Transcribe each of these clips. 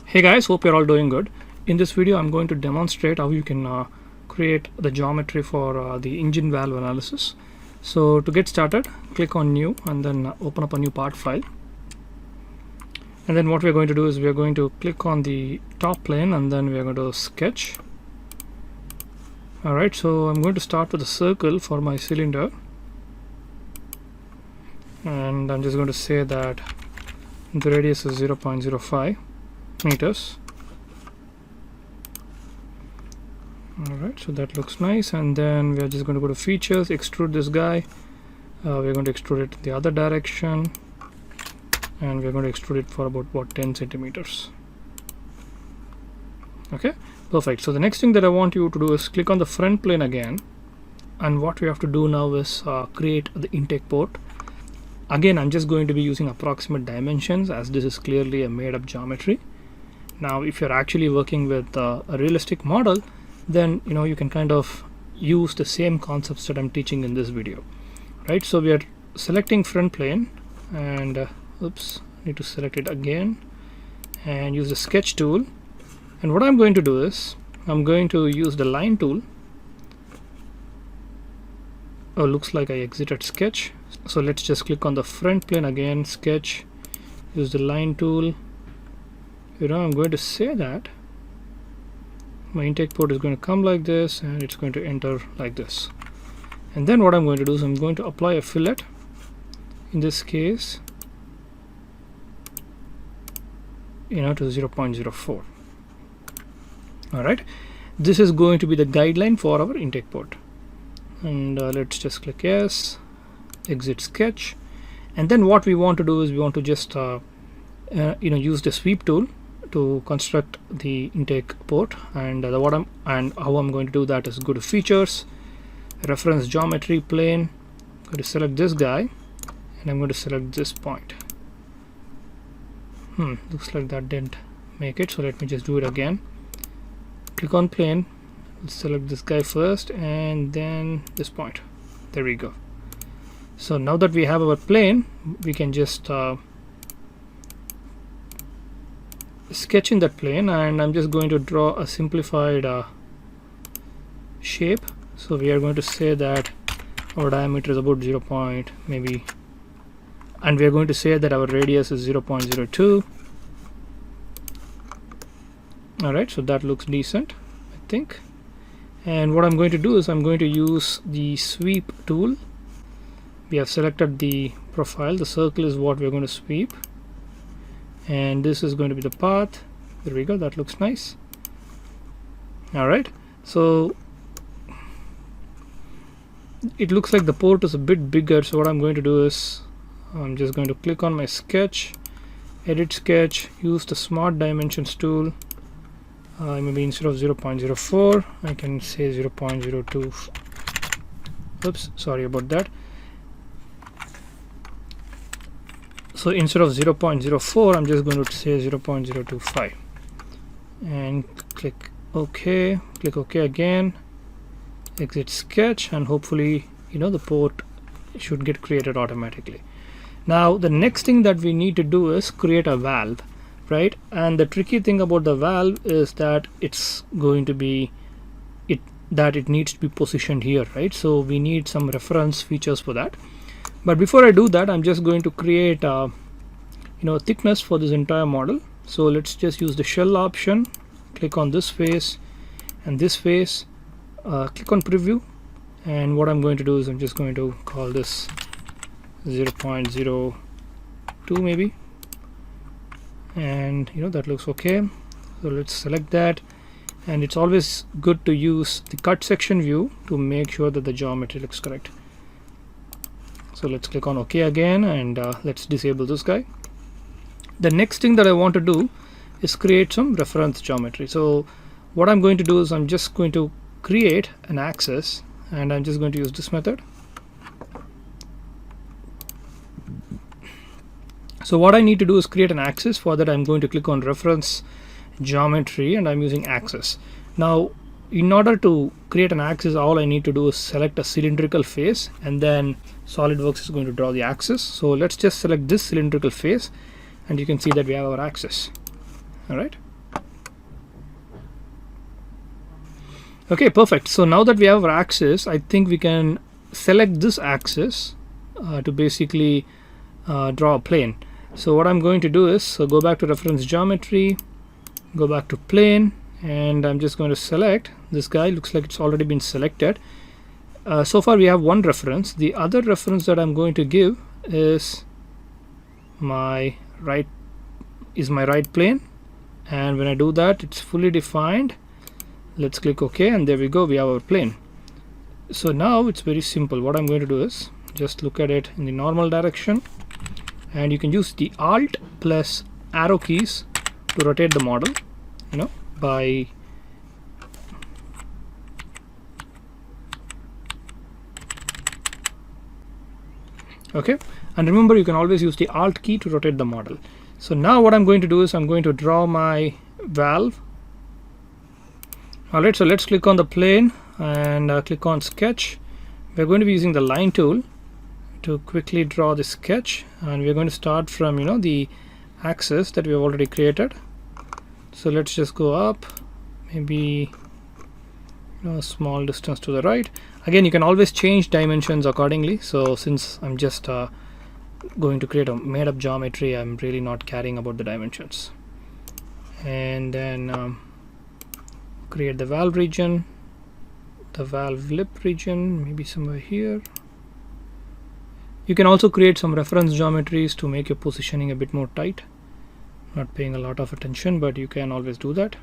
Hey guys, hope you're all doing good. In this video I'm going to demonstrate how you can create the geometry for the engine valve analysis. So to get started, click on new and then open up a new part file. And then what we're going to do is we're going to click on the top plane and then we're going to sketch. Alright, so I'm going to start with a circle for my cylinder. And I'm just going to say that the radius is 0.05 meters. Alright, so that looks nice, and then we are just going to go to features, extrude this guy. We're going to extrude it the other direction, and we're going to extrude it for about 10 centimeters. Okay, perfect. So the next thing that I want you to do is click on the front plane again, and what we have to do now is create the intake port. Again, I'm just going to be using approximate dimensions as this is clearly a made-up geometry. Now if you're actually working with a realistic model, then you can kind of use the same concepts that I'm teaching in this video, right? So we are selecting front plane, and need to select it again and use the sketch tool. And what I'm going to do is I'm going to use the line tool. Oh, looks like I exited sketch, so let's just click on the front plane again, sketch, use the line tool. I'm going to say that my intake port is going to come like this and it's going to enter like this. And then what I'm going to do is I'm going to apply a fillet, in this case to 0.04. Alright, this is going to be the guideline for our intake port. And let's just click yes, exit sketch. And then what we want to do is we want to just use the sweep tool to construct the intake port. And how I'm going to do that is go to features, reference geometry plane, I'm going to select this guy, and I'm going to select this point. Looks like that didn't make it, so let me just do it again. Click on plane, select this guy first and then this point. There we go. So now that we have our plane, we can just sketch in that plane, and I'm just going to draw a simplified shape. So we are going to say that our diameter is about 0. Maybe, and we are going to say that our radius is 0.02. Alright, so that looks decent, I think. And what I'm going to do is I'm going to use the sweep tool. We have selected the profile, the circle is what we're going to sweep, and this is going to be the path. There we go, that looks nice. Alright, so it looks like the port is a bit bigger, so what I'm going to do is I'm just going to click on my sketch, edit sketch, use the smart dimensions tool. Maybe instead of 0.04 I can say 0.02. Oops, sorry about that. So instead of 0.04 I'm just going to say 0.025 and click OK, click OK again, exit sketch, and hopefully the port should get created automatically. Now the next thing that we need to do is create a valve, right? And the tricky thing about the valve is that it's going to be it needs to be positioned here, right? So we need some reference features for that. But before I do that, I'm just going to create a thickness for this entire model. So let's just use the shell option, click on this face and this face, click on preview, and what I'm going to do is I'm just going to call this 0.02 maybe, and that looks okay. So let's select that, and it's always good to use the cut section view to make sure that the geometry looks correct. So let's click on OK again, and let's disable this guy. The next thing that I want to do is create some reference geometry. So what I'm going to do is I'm just going to create an axis, and I'm just going to use this method. So what I need to do is create an axis. For that I'm going to click on reference geometry, and I'm using axis. Now in order to create an axis, all I need to do is select a cylindrical face, and then SolidWorks is going to draw the axis. So let's just select this cylindrical face, and you can see that we have our axis. All right, Okay, perfect. So now that we have our axis, I think we can select this axis to basically draw a plane. So what I'm going to do is go back to reference geometry, go back to plane, and I'm just going to select this guy. Looks like it's already been selected. So far we have one reference. The other reference that I'm going to give is my right plane, and when I do that, it's fully defined. Let's click OK, and there we go, we have our plane. So now it's very simple. What I'm going to do is just look at it in the normal direction, and you can use the Alt plus arrow keys to rotate the model, you know, by okay. And remember, you can always use the Alt key to rotate the model. So now what I'm going to do is I'm going to draw my valve. Alright, so let's click on the plane and click on sketch. We're going to be using the line tool to quickly draw the sketch, and we're going to start from, you know, the axis that we have already created. So let's just go up, maybe, you know, a small distance to the right. Again, you can always change dimensions accordingly. So since I'm just going to create a made-up geometry, I'm really not caring about the dimensions. And then create the valve region, the valve lip region, maybe somewhere here. You can also create some reference geometries to make your positioning a bit more tight. Not paying a lot of attention, but you can always do that.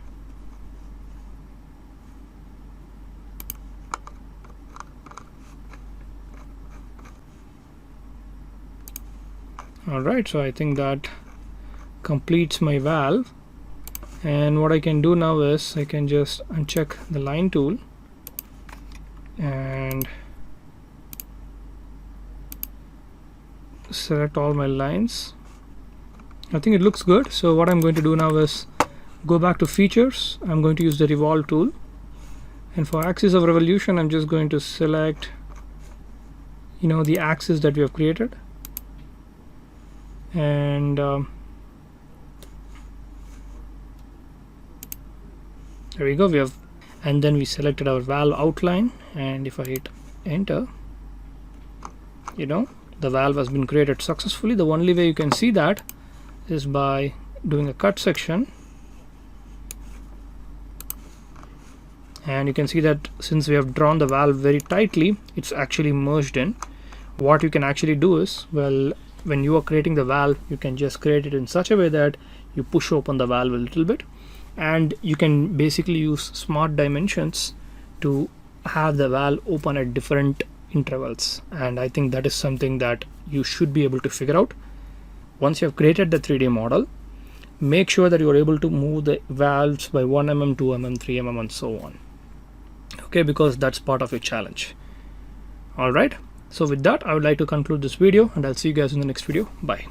Alright, so I think that completes my valve. And what I can do now is I can just uncheck the line tool and select all my lines. I think it looks good. So what I'm going to do now is go back to features. I'm going to use the revolve tool, and for axis of revolution, I'm just going to select, you know, the axis that we have created, and there we go, we have, and then we selected our valve outline, and if I hit enter, you know, the valve has been created successfully. The only way you can see that is by doing a cut section, and you can see that since we have drawn the valve very tightly, it's actually merged in. What you can actually do is, well, when you are creating the valve, you can just create it in such a way that you push open the valve a little bit, and you can basically use smart dimensions to have the valve open at different intervals. And I think that is something that you should be able to figure out. Once you have created the 3D model, make sure that you are able to move the valves by 1 mm, 2 mm, 3 mm, and so on. Okay, because that's part of your challenge. Alright, so with that, I would like to conclude this video, and I'll see you guys in the next video. Bye.